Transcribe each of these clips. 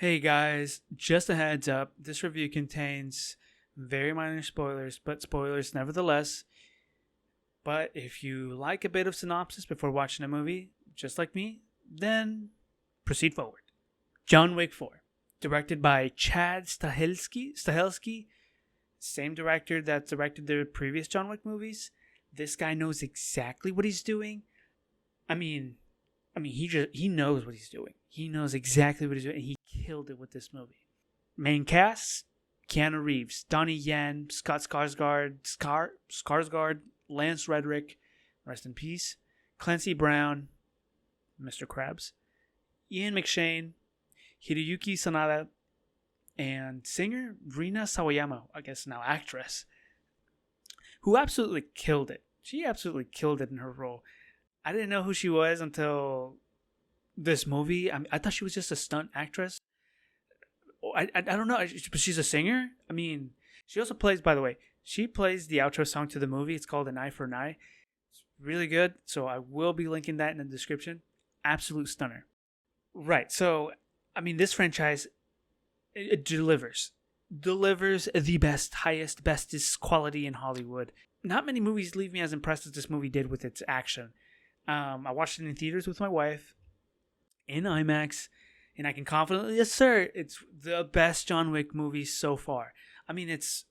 Hey guys, just a heads up, this review contains very minor spoilers, but spoilers nevertheless. But if you like a bit of synopsis before watching a movie, just like me, then proceed forward. John Wick 4, directed by Chad Stahelski, same director that directed the previous John Wick movies. This guy knows exactly what he's doing. I mean, he knows what he's doing. He knows exactly what he's doing. And he killed it with this movie. Main cast: Keanu Reeves, Donnie Yen, Scott Skarsgård, Lance Reddick, rest in peace, Clancy Brown, Mr. Krabs, Ian McShane, Hideyuki Sanada, and singer Rina Sawayama, I guess now actress, who absolutely killed it. She absolutely killed it in her role. I didn't know who she was until this movie. I thought she was just a stunt actress. I don't know, but she's a singer. I mean, she also plays, by the way, she plays the outro song to the movie. It's called An Eye for an Eye. It's really good, so I will be linking that in the description. Absolute stunner. Right, so, I mean, this franchise, it delivers the best, highest, bestest quality in Hollywood. Not many movies leave me as impressed as this movie did with its action. I watched it in theaters with my wife, in IMAX, and I can confidently assert it's the best John Wick movie so far. I mean, it's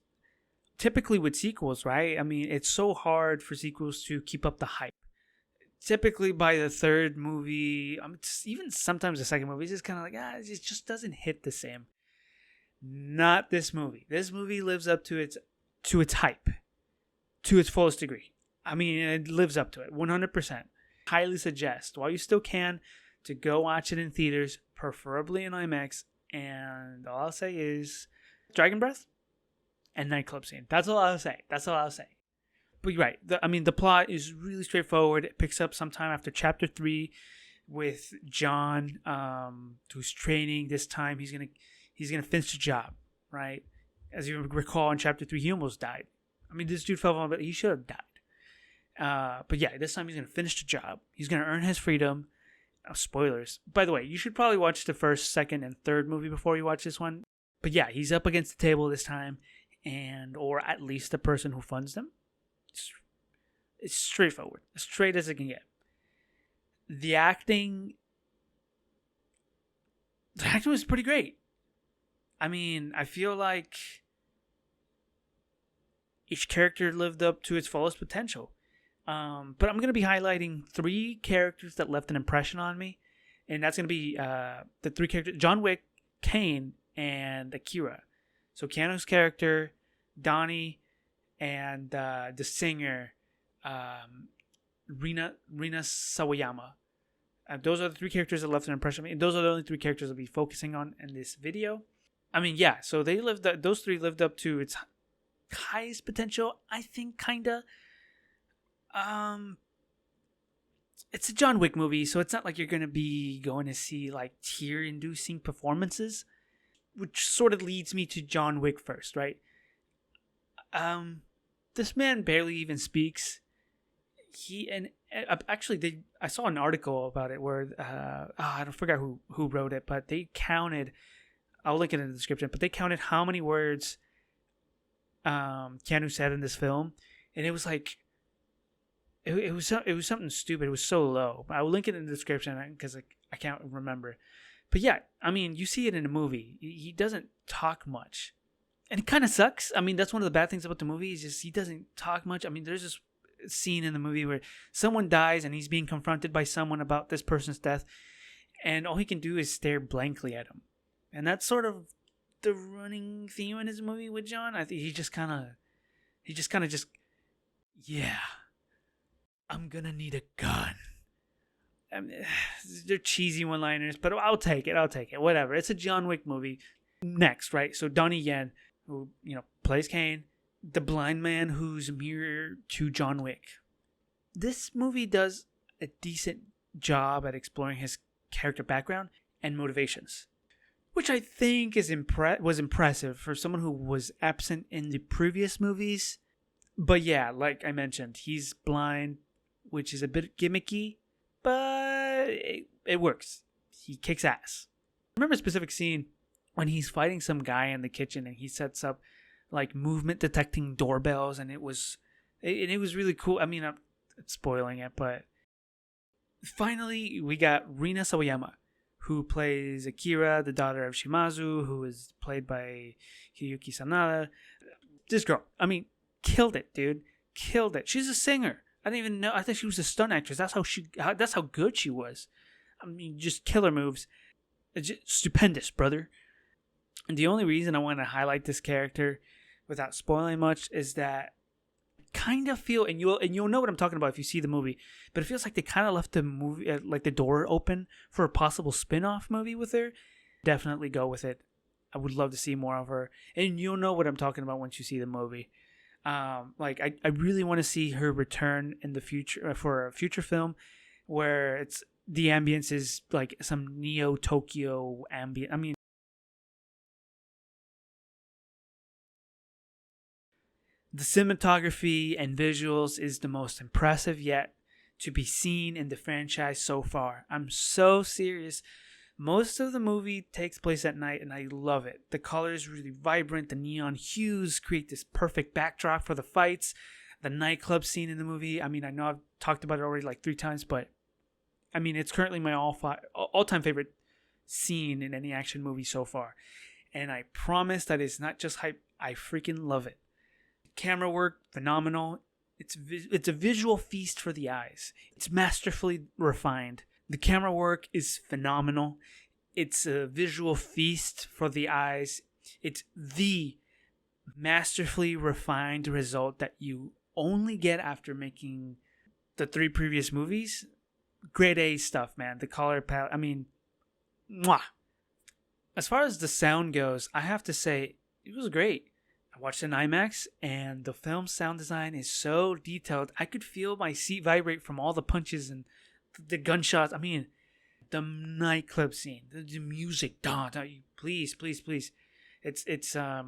typically with sequels, right? I mean, it's so hard for sequels to keep up the hype. Typically by the third movie, even sometimes the second movie, it's just kind of like, it just doesn't hit the same. Not this movie. This movie lives up to its hype, to its fullest degree. I mean, it lives up to it, 100%. Highly suggest, while you still can, to go watch it in theaters, preferably in IMAX. And all I'll say is Dragon Breath and nightclub scene. That's all I'll say. But you're right. The plot is really straightforward. It picks up sometime after Chapter 3 with John, who's training. This time he's gonna finish the job, right? As you recall, in Chapter 3, he almost died. I mean, this dude fell on, but he should have died. But yeah, this time he's gonna finish the job. He's gonna earn his freedom. Oh, spoilers. By the way, you should probably watch the first, second, and third movie before you watch this one. But yeah, he's up against the table this time, or at least the person who funds them. It's straightforward, as straight as it can get. The acting was pretty great. I mean, I feel like each character lived up to its fullest potential. But I'm going to be highlighting 3 characters that left an impression on me. And that's going to be the 3 characters: John Wick, Kane, and Akira. So Keanu's character, Donnie, and the singer, Rina Sawayama. Those are the 3 characters that left an impression on me. And those are the only 3 characters I'll be focusing on in this video. I mean, yeah, so those 3 lived up to its highest potential, I think, kinda. It's a John Wick movie, so it's not like you're going to be going to see like tear-inducing performances, which sort of leads me to John Wick first, right? This man barely even speaks. I saw an article about it where I don't forget who wrote it, but they counted. I'll link it in the description. But they counted how many words Keanu said in this film, and it was like. It was something stupid. It was so low. I will link it in the description because I can't remember. But yeah, I mean, you see it in a movie. He doesn't talk much. And it kind of sucks. I mean, that's one of the bad things about the movie is just he doesn't talk much. I mean, there's this scene in the movie where someone dies and he's being confronted by someone about this person's death. And all he can do is stare blankly at him. And that's sort of the running theme in his movie with John. I think he just kind of yeah. I'm gonna need a gun. I mean, they're cheesy one-liners, but I'll take it. Whatever. It's a John Wick movie. Next, right? So Donnie Yen, who plays Kane, the blind man who's mirror to John Wick. This movie does a decent job at exploring his character background and motivations, which I think was impressive for someone who was absent in the previous movies. But yeah, like I mentioned, he's blind, which is a bit gimmicky, but it works. He kicks ass. I remember a specific scene when he's fighting some guy in the kitchen and he sets up like movement detecting doorbells, and it was really cool. I mean, I'm spoiling it, but finally we got Rina Sawayama, who plays Akira, the daughter of Shimazu, who is played by Hiyuki Sanada. This girl, I mean, killed it, dude. Killed it. She's a singer. I didn't even know. I thought she was a stunt actress. That's how good she was. I mean, just killer moves. Just stupendous, brother. And the only reason I want to highlight this character without spoiling much is that I kind of feel, and you'll know what I'm talking about if you see the movie, but it feels like they kind of left the movie, like the door open for a possible spin-off movie with her. Definitely go with it. I would love to see more of her, and you'll know what I'm talking about once you see the movie. Like I really want to see her return in the future for a future film where the ambience is like some Neo Tokyo ambient. I mean, the cinematography and visuals is the most impressive yet to be seen in the franchise so far. I'm so serious. Most of the movie takes place at night, and I love it. The colors really vibrant. The neon hues create this perfect backdrop for the fights. The nightclub scene in the movie. I mean, I know I've talked about it already like 3 times, but I mean, it's currently my all-time favorite scene in any action movie so far. And I promise that it's not just hype. I freaking love it. Camera work, phenomenal. It's a visual feast for the eyes. It's masterfully refined. The camera work is phenomenal. It's a visual feast for the eyes. It's the masterfully refined result that you only get after making the 3 previous movies. Grade A stuff, man. The color palette, I mean, mwah. As far as the sound goes, I have to say, it was great. I watched it in IMAX, and the film's sound design is so detailed. I could feel my seat vibrate from all the punches and the gunshots. I mean, the nightclub scene, the music. Please. It's a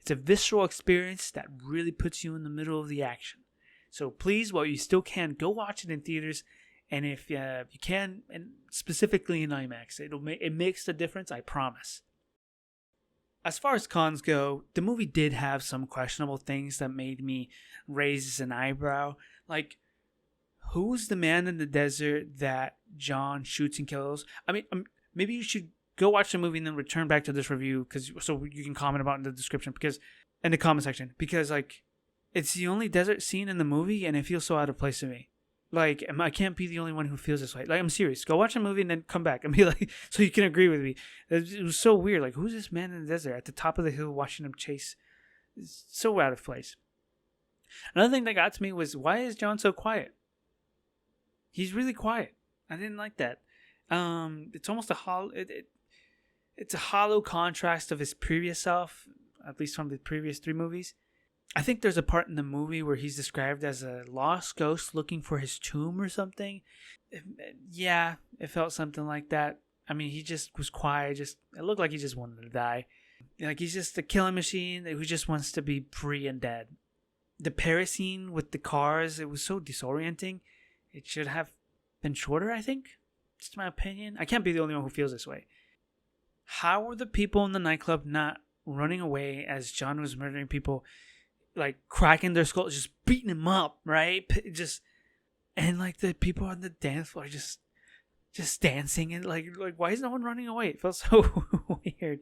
visceral experience that really puts you in the middle of the action. So please, while you still can, go watch it in theaters. And if you can, and specifically in IMAX, it makes the difference, I promise. As far as cons go, the movie did have some questionable things that made me raise an eyebrow. Like, who's the man in the desert that John shoots and kills? I mean, maybe you should go watch the movie and then return back to this review so you can comment about it in the description, in the comment section, because like, it's the only desert scene in the movie and it feels so out of place to me. Like, I can't be the only one who feels this way. Like, I'm serious. Go watch a movie and then come back and be like, so you can agree with me. It was so weird. Like, who's this man in the desert at the top of the hill watching him chase? It's so out of place. Another thing that got to me was, why is John so quiet? He's really quiet. I didn't like that. It's almost it's a hollow contrast of his previous self, at least from the previous 3 movies. I think there's a part in the movie where he's described as a lost ghost looking for his tomb or something. It felt something like that. I mean, he just was quiet. It looked like he just wanted to die. Like, he's just a killing machine who just wants to be free and dead. The Paris scene with the cars, it was so disorienting. It should have been shorter, I think. Just my opinion. I can't be the only one who feels this way. How were the people in the nightclub not running away as John was murdering people? Like, cracking their skulls, just beating them up, right? And like the people on the dance floor just dancing, and like why is no one running away? It felt so weird.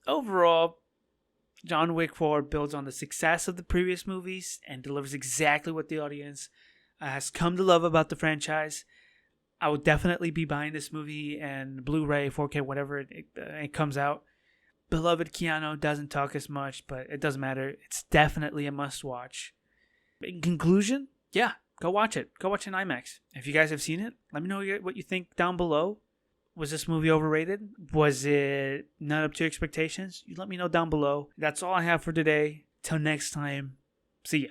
Overall, John Wick 4 builds on the success of the previous movies and delivers exactly what the audience has come to love about the franchise. I would definitely be buying this movie and Blu-ray, 4K, whatever it comes out. Beloved Keanu doesn't talk as much, but it doesn't matter. It's definitely a must-watch. In conclusion, yeah, go watch it. Go watch it in IMAX. If you guys have seen it, let me know what you think down below. Was this movie overrated? Was it not up to your expectations? You let me know down below. That's all I have for today. Till next time, see ya.